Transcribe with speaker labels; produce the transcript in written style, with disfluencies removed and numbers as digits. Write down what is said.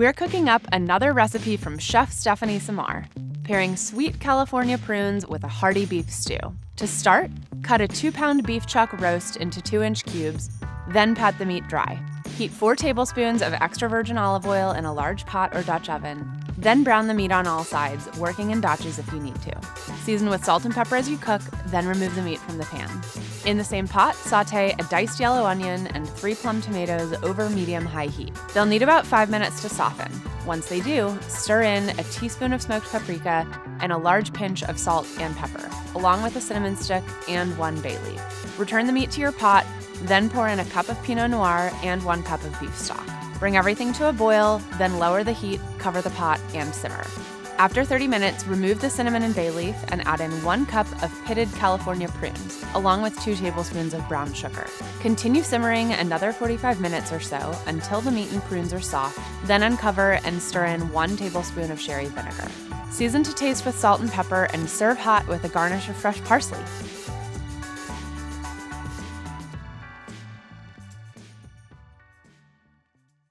Speaker 1: We're cooking up another recipe from Chef Stephanie Cmar, pairing sweet California prunes with a hearty beef stew. To start, cut a 2-pound beef chuck roast into 2-inch cubes, then pat the meat dry. Heat 4 tablespoons of extra virgin olive oil in a large pot or Dutch oven, then brown the meat on all sides, working in batches if you need to. Season with salt and pepper as you cook, then remove the meat from the pan. In the same pot, sauté a diced yellow onion and 3 plum tomatoes over medium-high heat. They'll need about 5 minutes to soften. Once they do, stir in a teaspoon of smoked paprika and a large pinch of salt and pepper, along with a cinnamon stick and 1 bay leaf. Return the meat to your pot, then pour in a cup of Pinot Noir and 1 cup of beef stock. Bring everything to a boil, then lower the heat, cover the pot, and simmer. After 30 minutes, remove the cinnamon and bay leaf and add in 1 cup of pitted California prunes, along with 2 tablespoons of brown sugar. Continue simmering another 45 minutes or so until the meat and prunes are soft, then uncover and stir in 1 tablespoon of sherry vinegar. Season to taste with salt and pepper and serve hot with a garnish of fresh parsley.